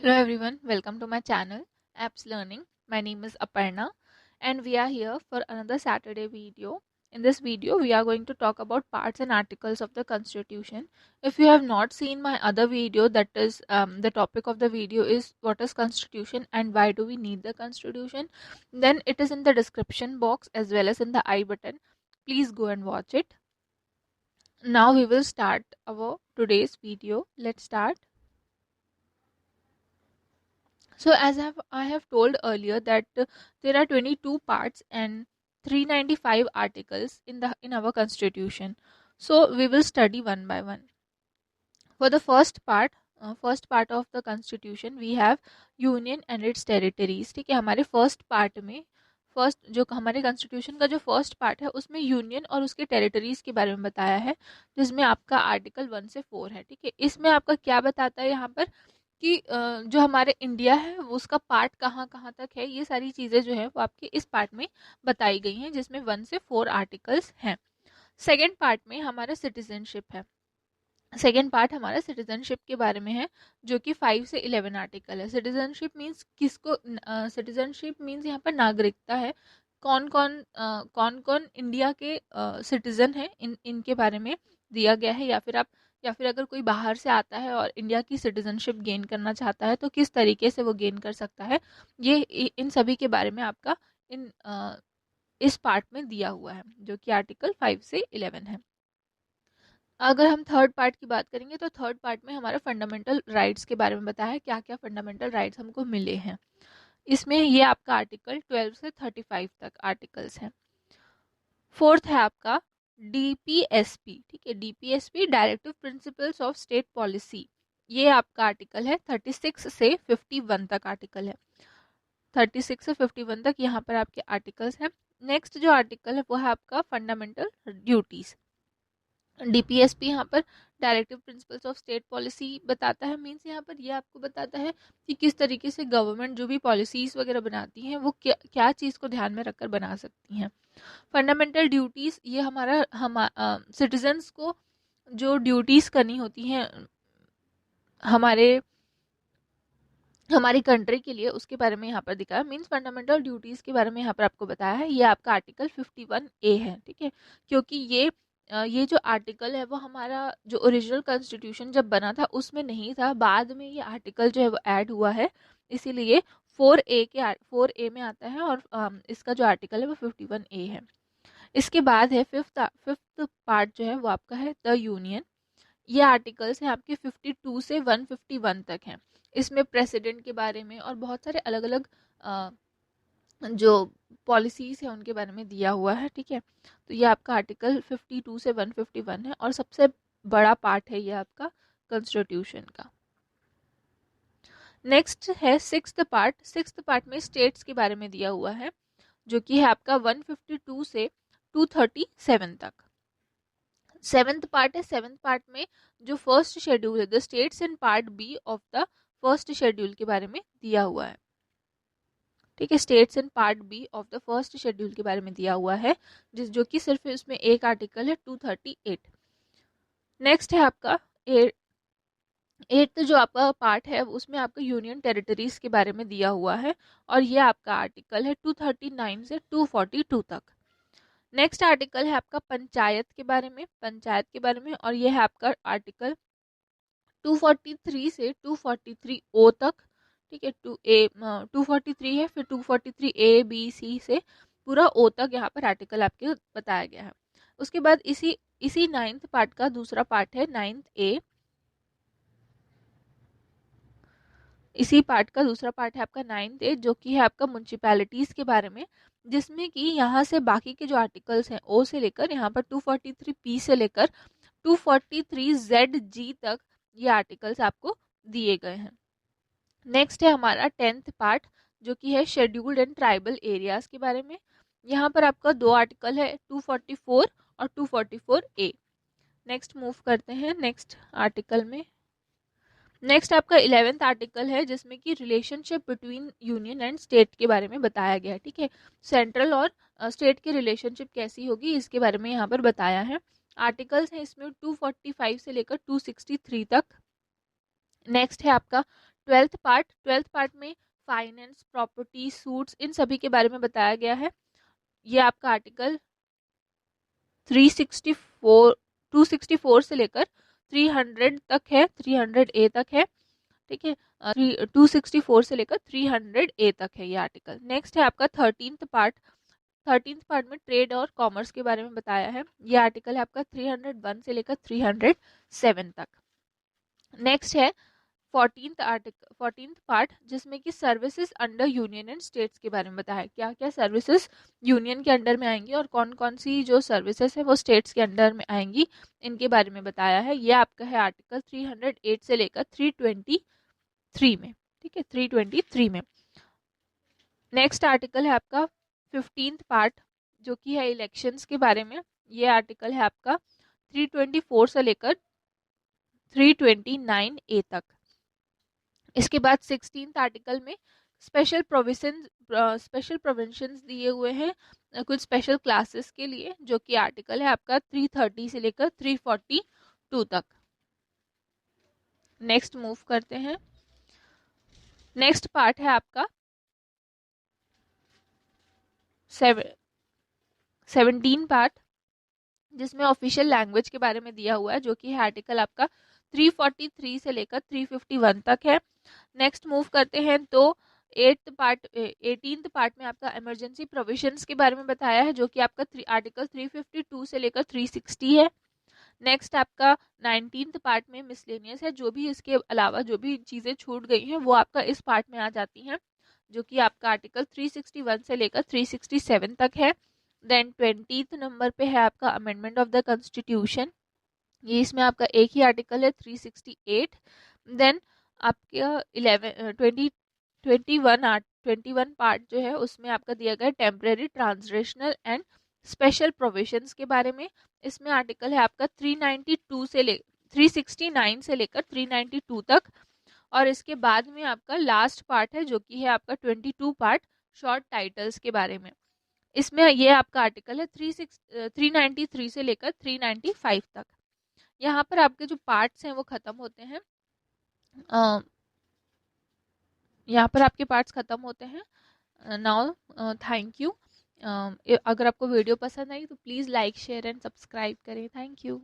Hello everyone, welcome to my channel Apps Learning. My name is Aparna and we are here for another Saturday video. In this video, we are going to talk about parts and articles of the Constitution. If you have not seen my other video, that is the topic of the video is what is Constitution and why do we need the Constitution, then it is in the description box as well as in the I button. Please go and watch it. Now we will start our today's video. Let's start. So as I have told earlier that there are 22 parts and 395 articles in our constitution. So we will study one by one. For the first part of the constitution we have union and its territories. ठीक है, हमारे first part में first जो हमारे constitution का जो first part है उसमें यूनियन और उसके टेरिटरीज के बारे में बताया है, जिसमें आपका आर्टिकल 1 से 4 है. ठीक है, इसमें आपका क्या बताता है यहाँ पर कि जो हमारे इंडिया है वो उसका पार्ट कहाँ कहाँ तक है, ये सारी चीज़ें जो है वो आपके इस पार्ट में बताई गई हैं, जिसमें 1 से 4 आर्टिकल्स हैं. सेकेंड पार्ट में हमारा सिटीजनशिप है. सेकेंड पार्ट हमारा सिटीजनशिप के बारे में है, जो कि 5 से 11 आर्टिकल है. सिटीजनशिप मीन्स किसको, सिटीजनशिप मीन्स यहाँ पर नागरिकता है. कौन कौन इंडिया के सिटीजन हैं, इनके बारे में दिया गया है. या फिर अगर कोई बाहर से आता है और इंडिया की सिटीजनशिप गेन करना चाहता है तो किस तरीके से वो गेन कर सकता है, ये इन सभी के बारे में आपका इस पार्ट में दिया हुआ है, जो कि आर्टिकल 5 से 11 है. अगर हम थर्ड पार्ट की बात करेंगे तो थर्ड पार्ट में हमारा फंडामेंटल राइट्स के बारे में बताया है, क्या क्या फंडामेंटल राइट्स हमको मिले हैं. इसमें ये आपका आर्टिकल 12 से 35 तक आर्टिकल्स हैं. फोर्थ है आपका डीपीएसपी. ठीक है, DPSP directive principles of state policy. ये आपका आर्टिकल है 36 से 51 तक आर्टिकल है. 36 से 51 तक यहाँ पर आपके आर्टिकल्स हैं. नेक्स्ट जो आर्टिकल है वो है आपका फंडामेंटल ड्यूटीज. डीपीएसपी यहाँ पर directive principles of state policy बताता है. मीन्स यहाँ पर ये आपको बताता है कि किस तरीके से गवर्नमेंट जो भी पॉलिसीज वगैरह बनाती हैं वो क्या चीज़ को ध्यान में रखकर बना सकती हैं. फंडामेंटल ड्यूटीज़ ये हम सिटीजन्स को जो ड्यूटीज़ करनी होती हैं हमारी कंट्री के लिए, उसके बारे में यहाँ पर दिखाया. मीन्स फंडामेंटल ड्यूटीज़ के बारे में यहाँ पर आपको बताया है. ये आपका आर्टिकल 51A है. ठीक है, क्योंकि ये जो आर्टिकल है वो हमारा जो ओरिजिनल कॉन्स्टिट्यूशन जब बना था उसमें नहीं था, बाद में ये आर्टिकल जो है वो ऐड हुआ है, इसीलिए 4A में आता है और इसका जो आर्टिकल है वो 51A है. इसके बाद है फिफ्थ पार्ट जो है वो आपका है द यूनियन. ये आर्टिकल्स हैं आपके 52 से 151 तक हैं. इसमें प्रेसिडेंट के बारे में और बहुत सारे अलग अलग जो पॉलिसीज है उनके बारे में दिया हुआ है. ठीक है, तो ये आपका आर्टिकल 52 से 151 है और सबसे बड़ा पार्ट है ये आपका कॉन्स्टिट्यूशन का. नेक्स्ट है सिक्स्थ पार्ट. सिक्स्थ पार्ट में स्टेट्स के बारे में दिया हुआ है, जो कि है आपका 152 से 237 तक. सेवेंथ पार्ट है. सेवेंथ पार्ट में जो फर्स्ट शेड्यूल है the states in part B of the first schedule के बारे में दिया हुआ है. ठीक है, states in part B of the first schedule के बारे में दिया हुआ है, जो कि सिर्फ इसमें एक आर्टिकल है 238. नेक्स्ट है आपका एट्थ जो आपका पार्ट है उसमें आपका यूनियन टेरिटरीज के बारे में दिया हुआ है और ये आपका आर्टिकल है 239 से 242 तक. नेक्स्ट आर्टिकल है आपका पंचायत के बारे में और ये है आपका आर्टिकल 243 से 243 ओ तक. ठीक है, 243 है, फिर 243 ए बी सी से पूरा ओ तक यहाँ पर आर्टिकल आपके बताया गया है. उसके बाद इसी नाइन्थ पार्ट का दूसरा पार्ट है नाइन्थ ए. इसी पार्ट का दूसरा पार्ट है आपका नाइन्थ ए, जो कि है आपका म्यूनसिपैलिटीज के बारे में, जिसमें कि यहाँ से बाकी के जो आर्टिकल्स हैं ओ से लेकर यहाँ पर 243 पी से लेकर 243 जेड जी तक ये आर्टिकल्स आपको दिए गए हैं. नेक्स्ट है हमारा टेंथ पार्ट, जो कि है शेड्यूल्ड एंड ट्राइबल एरियाज के बारे में. यहाँ पर आपका दो आर्टिकल है 244 और 244A. नेक्स्ट मूव करते हैं नेक्स्ट आर्टिकल में. नेक्स्ट आपका 11th आर्टिकल है, जिसमें कि relationship between union and state के बारे में बताया गया है. ठीक है, सेंट्रल और स्टेट की रिलेशनशिप कैसी होगी इसके बारे में यहाँ पर बताया है. आर्टिकल्स हैं इसमें 245 से लेकर 263 तक. नेक्स्ट है आपका ट्वेल्थ पार्ट में फाइनेंस, प्रॉपर्टी, सूट्स, इन सभी के बारे में बताया गया है। ये आपका आर्टिकल 364 264 से लेकर 300 तक है, 300A तक है, ठीक है। 264 से लेकर 300A तक है ये आर्टिकल। नेक्स्ट है आपका 13th पार्ट में ट्रेड और कॉमर्स के बारे में बताया है। ये आर्टिकल है आपका 301 से लेकर 307 तक। नेक्स्ट है 14th पार्ट, जिसमें कि services under union and states के बारे में बताया है। क्या क्या सर्विसेज यूनियन के अंडर में आएंगी और कौन कौन सी जो सर्विसेज है वो स्टेट्स के अंडर में आएंगी, इनके बारे में बताया है। ये आपका है आर्टिकल 308 से लेकर 323 में, ठीक है, 323 में। नेक्स्ट आर्टिकल है आपका 15th पार्ट, जो कि है इलेक्शंस के बारे में। ये आर्टिकल है आपका 324 से लेकर 329A तक। इसके बाद 16th आर्टिकल में स्पेशल प्रोविजंस दिए हुए हैं कुछ स्पेशल क्लासेस के लिए, जो कि आर्टिकल है आपका 330 से लेकर 342 तक। नेक्स्ट मूव करते हैं। नेक्स्ट पार्ट है आपका 17 पार्ट, जिसमें ऑफिशियल लैंग्वेज के बारे में दिया हुआ है, जो कि है आर्टिकल आपका 343 से लेकर 351 तक है। नेक्स्ट मूव करते हैं तो 18th पार्ट में आपका इमरजेंसी प्रोविजंस के बारे में बताया है, जो कि आपका आर्टिकल 352 से लेकर 360 है। नेक्स्ट आपका 19th पार्ट में मिसलेनियस है, जो भी इसके अलावा जो भी चीज़ें छूट गई हैं वो आपका इस पार्ट में आ जाती हैं, जो कि आपका आर्टिकल 361 से लेकर 367 तक है। देन 20th नंबर पे है आपका अमेंडमेंट ऑफ द कॉन्स्टिट्यूशन। ये इसमें आपका एक ही आर्टिकल है 368। देन आपका 21 पार्ट जो है उसमें आपका दिया गया temporary, transitional and special provisions के बारे में। इसमें आर्टिकल है आपका 369 से लेकर 392 तक। और इसके बाद में आपका लास्ट पार्ट है, जो कि है आपका 22 पार्ट, शॉर्ट टाइटल्स के बारे में। इसमें ये आपका आर्टिकल है 393 से लेकर 395 तक। यहाँ पर आपके जो पार्ट्स हैं वो खत्म होते हैं। यहाँ पर आपके पार्ट्स खत्म होते हैं। Now thank you. अगर आपको वीडियो पसंद आई तो please like, share and subscribe करें। Thank you.